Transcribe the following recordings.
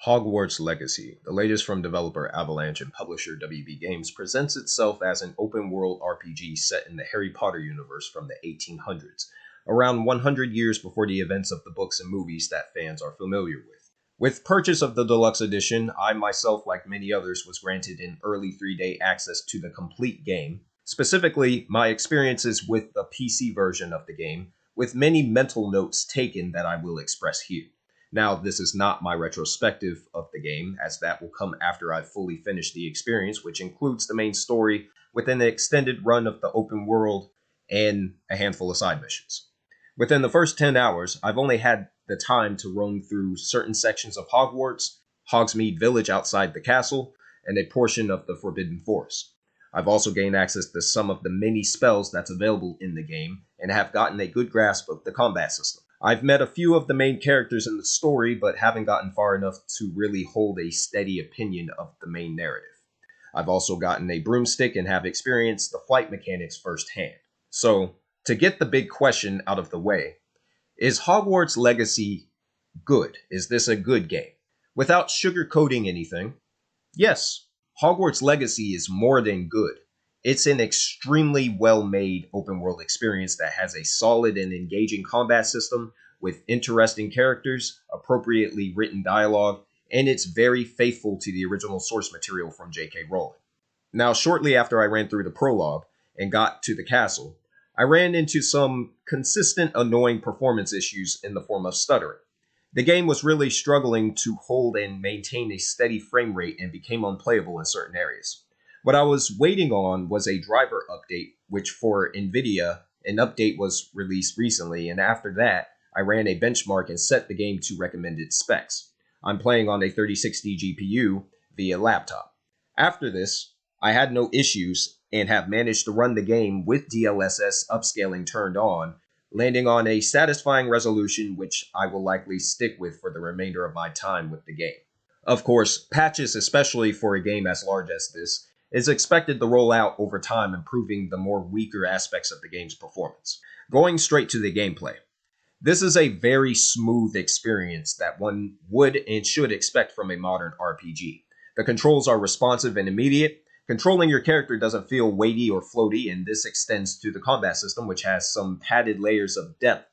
Hogwarts Legacy, the latest from developer Avalanche and publisher WB Games, presents itself as an open-world RPG set in the Harry Potter universe from the 1800s, around 100 years before the events of the books and movies that fans are familiar with. With purchase of the deluxe edition, I myself, like many others, was granted an early 3-day access to the complete game, specifically my experiences with the PC version of the game, with many mental notes taken that I will express here. Now, this is not my retrospective of the game, as that will come after I've fully finished the experience, which includes the main story with an extended run of the open world and a handful of side missions. Within the first 10 hours, I've only had the time to roam through certain sections of Hogwarts, Hogsmeade Village outside the castle, and a portion of the Forbidden Forest. I've also gained access to some of the many spells that's available in the game, and have gotten a good grasp of the combat system. I've met a few of the main characters in the story, but haven't gotten far enough to really hold a steady opinion of the main narrative. I've also gotten a broomstick and have experienced the flight mechanics firsthand. So, to get the big question out of the way, is Hogwarts Legacy good? Is this a good game? Without sugarcoating anything, yes, Hogwarts Legacy is more than good. It's an extremely well-made open-world experience that has a solid and engaging combat system with interesting characters, appropriately written dialogue, and it's very faithful to the original source material from J.K. Rowling. Now, shortly after I ran through the prologue and got to the castle, I ran into some consistent annoying performance issues in the form of stuttering. The game was really struggling to hold and maintain a steady frame rate and became unplayable in certain areas. What I was waiting on was a driver update, which for NVIDIA, an update was released recently, and after that, I ran a benchmark and set the game to recommended specs. I'm playing on a 3060 GPU via laptop. After this, I had no issues and have managed to run the game with DLSS upscaling turned on, landing on a satisfying resolution which I will likely stick with for the remainder of my time with the game. Of course, patches, especially for a game as large as this, is expected to roll out over time, improving the more weaker aspects of the game's performance. Going straight to the gameplay. This is a very smooth experience that one would and should expect from a modern RPG. The controls are responsive and immediate. Controlling your character doesn't feel weighty or floaty, and this extends to the combat system, which has some padded layers of depth,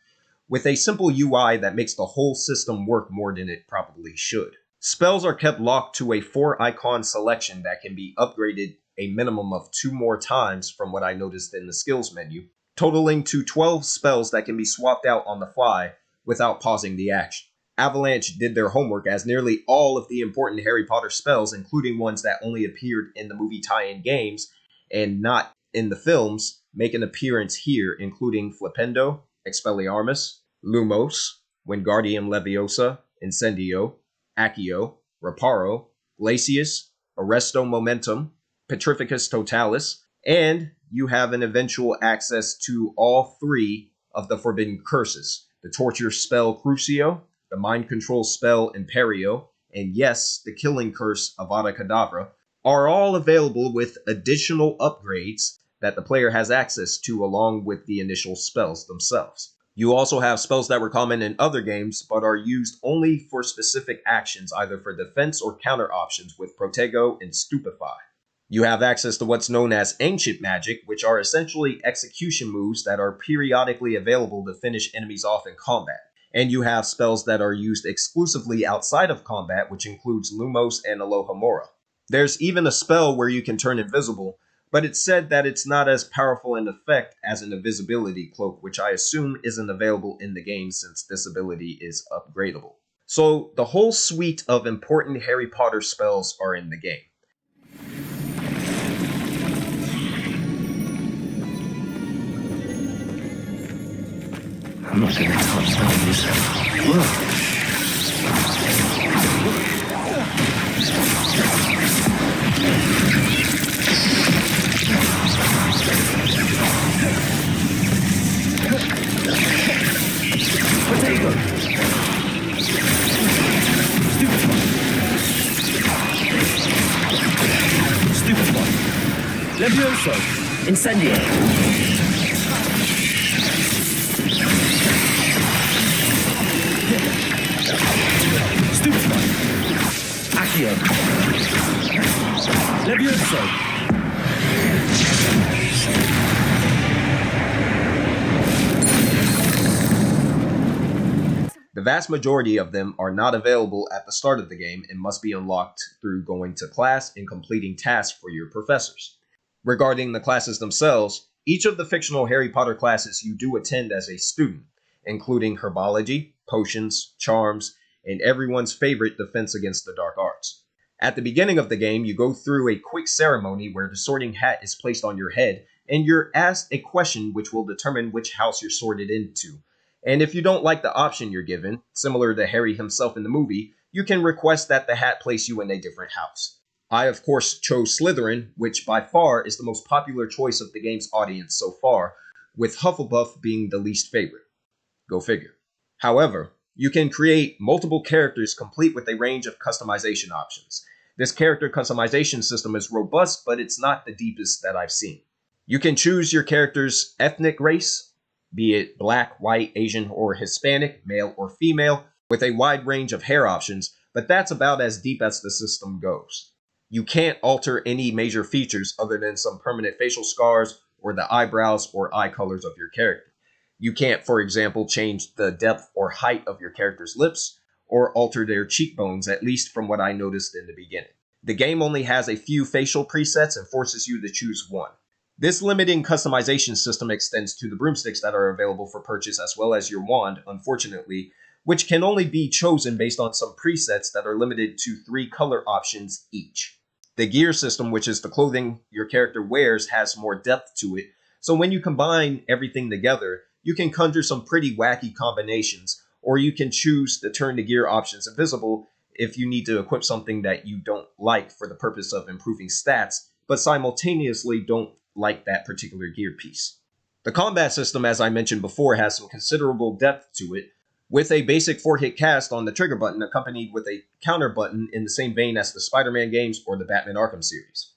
with a simple UI that makes the whole system work more than it probably should. Spells are kept locked to a 4-icon selection that can be upgraded a minimum of 2 more times from what I noticed in the skills menu, totaling to 12 spells that can be swapped out on the fly without pausing the action. Avalanche did their homework, as nearly all of the important Harry Potter spells, including ones that only appeared in the movie tie-in games and not in the films, make an appearance here, including Flipendo, Expelliarmus, Lumos, Wingardium Leviosa, Incendio, Accio, Reparo, Glacius, Arresto Momentum, Petrificus Totalis, and you have an eventual access to all 3 of the forbidden curses, the torture spell Crucio, the mind control spell Imperio, and yes, the killing curse Avada Kedavra, are all available with additional upgrades that the player has access to along with the initial spells themselves. You also have spells that were common in other games, but are used only for specific actions, either for defense or counter options with Protego and Stupefy. You have access to what's known as Ancient Magic, which are essentially execution moves that are periodically available to finish enemies off in combat. And you have spells that are used exclusively outside of combat, which includes Lumos and Alohomora. There's even a spell where you can turn invisible, but it's said that it's not as powerful in effect as an invisibility cloak, which I assume isn't available in the game since this ability is upgradable. So the whole suite of important Harry Potter spells are in the game. I'm not going to touch those. Look. Potato. Stupefy. Levioso. Incendio. Stupefy. The vast majority of them are not available at the start of the game and must be unlocked through going to class and completing tasks for your professors. Regarding the classes themselves, each of the fictional Harry Potter classes you do attend as a student, including herbology, potions, charms, and everyone's favorite defense against the dark arts. At the beginning of the game, you go through a quick ceremony where the sorting hat is placed on your head, and you're asked a question which will determine which house you're sorted into. And if you don't like the option you're given, similar to Harry himself in the movie, you can request that the hat place you in a different house. I, of course, chose Slytherin, which by far is the most popular choice of the game's audience so far, with Hufflepuff being the least favorite. Go figure. However, you can create multiple characters complete with a range of customization options. This character customization system is robust, but it's not the deepest that I've seen. You can choose your character's ethnic race, be it black, white, Asian, or Hispanic, male or female, with a wide range of hair options, but that's about as deep as the system goes. You can't alter any major features other than some permanent facial scars or the eyebrows or eye colors of your character. You can't, for example, change the depth or height of your character's lips or alter their cheekbones, at least from what I noticed in the beginning. The game only has a few facial presets and forces you to choose one. This limiting customization system extends to the broomsticks that are available for purchase as well as your wand, unfortunately, which can only be chosen based on some presets that are limited to 3 color options each. The gear system, which is the clothing your character wears, has more depth to it, so when you combine everything together, you can conjure some pretty wacky combinations, or you can choose to turn the gear options invisible if you need to equip something that you don't like for the purpose of improving stats, but simultaneously don't like that particular gear piece. The combat system, as I mentioned before, has some considerable depth to it, with a basic 4-hit cast on the trigger button accompanied with a counter button in the same vein as the Spider-Man games or the Batman Arkham series.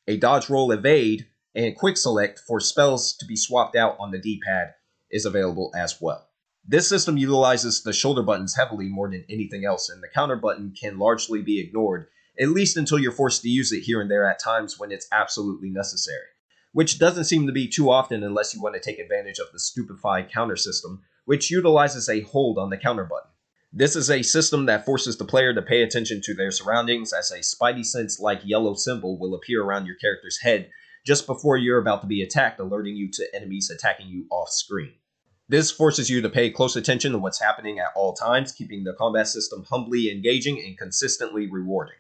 A dodge roll evade and quick select for spells to be swapped out on the D-pad is available as well. This system utilizes the shoulder buttons heavily more than anything else, and the counter button can largely be ignored, at least until you're forced to use it here and there at times when it's absolutely necessary, which doesn't seem to be too often unless you want to take advantage of the stupefied counter system, which utilizes a hold on the counter button. This is a system that forces the player to pay attention to their surroundings, as a spidey sense-like yellow symbol will appear around your character's head just before you're about to be attacked, alerting you to enemies attacking you off-screen. This forces you to pay close attention to what's happening at all times, keeping the combat system humbly engaging and consistently rewarding.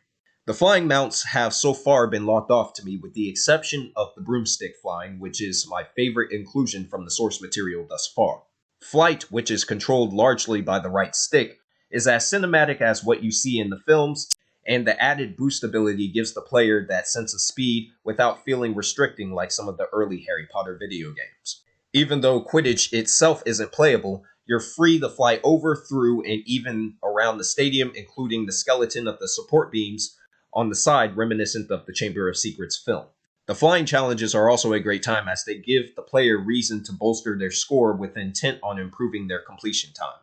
The flying mounts have so far been locked off to me, with the exception of the broomstick flying, which is my favorite inclusion from the source material thus far. Flight, which is controlled largely by the right stick, is as cinematic as what you see in the films, and the added boost ability gives the player that sense of speed without feeling restricting like some of the early Harry Potter video games. Even though Quidditch itself isn't playable, you're free to fly over, through, and even around the stadium, including the skeleton of the support beams on the side, reminiscent of the Chamber of Secrets film. The flying challenges are also a great time, as they give the player reason to bolster their score with intent on improving their completion time.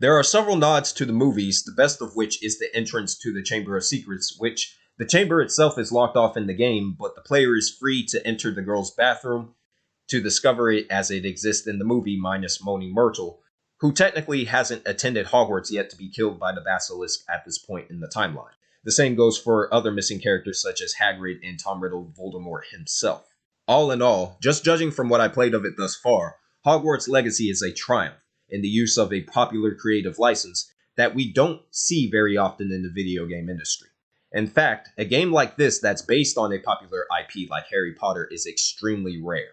There are several nods to the movies, the best of which is the entrance to the Chamber of Secrets, which the chamber itself is locked off in the game, but the player is free to enter the girl's bathroom to discover it as it exists in the movie, minus Moaning Myrtle, who technically hasn't attended Hogwarts yet to be killed by the basilisk at this point in the timeline. The same goes for other missing characters such as Hagrid and Tom Riddle Voldemort himself. All in all, just judging from what I played of it thus far, Hogwarts Legacy is a triumph in the use of a popular creative license that we don't see very often in the video game industry. In fact, a game like this that's based on a popular IP like Harry Potter is extremely rare.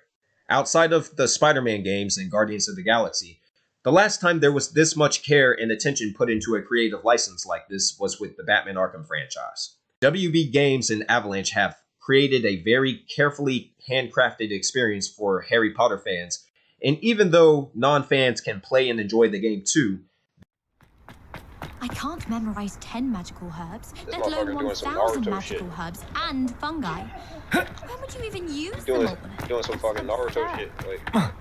Outside of the Spider-Man games and Guardians of the Galaxy, the last time there was this much care and attention put into a creative license like this was with the Batman Arkham franchise. WB Games and Avalanche have created a very carefully handcrafted experience for Harry Potter fans, and even though non-fans can play and enjoy the game too, I can't memorize 10 magical herbs, let alone 1,000 magical herbs and fungi. Where would you even use them all? Doing some fucking Naruto shit. Like,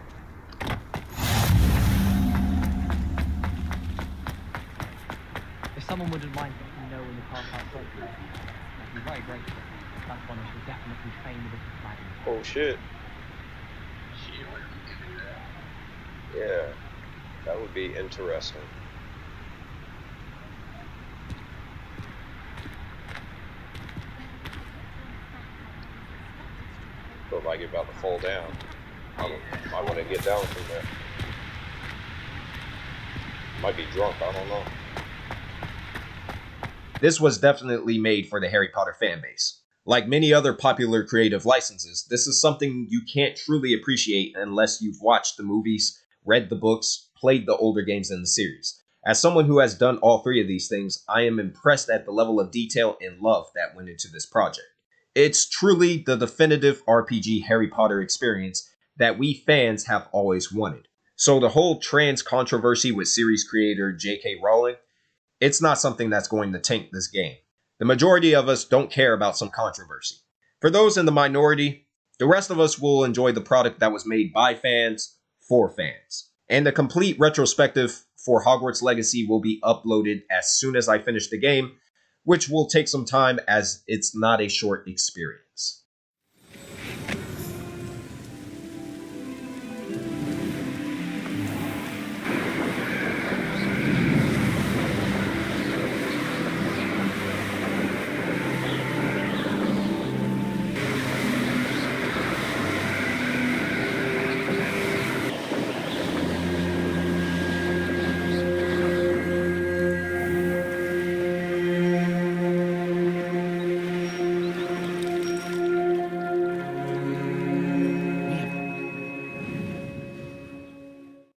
if someone wouldn't mind letting me know when the car park's open, I'd be very grateful. Oh shit. Yeah, that would be interesting. Look like it's about to fall down. I want to get down from there. Might be drunk, I don't know. This was definitely made for the Harry Potter fanbase. Like many other popular creative licenses, this is something you can't truly appreciate unless you've watched the movies, read the books, played the older games in the series. As someone who has done all three of these things, I am impressed at the level of detail and love that went into this project. It's truly the definitive RPG Harry Potter experience that we fans have always wanted. So the whole trans controversy with series creator J.K. Rowling, it's not something that's going to tank this game. The majority of us don't care about some controversy. For those in the minority, the rest of us will enjoy the product that was made by fans for fans. And the complete retrospective for Hogwarts Legacy will be uploaded as soon as I finish the game, which will take some time as it's not a short experience.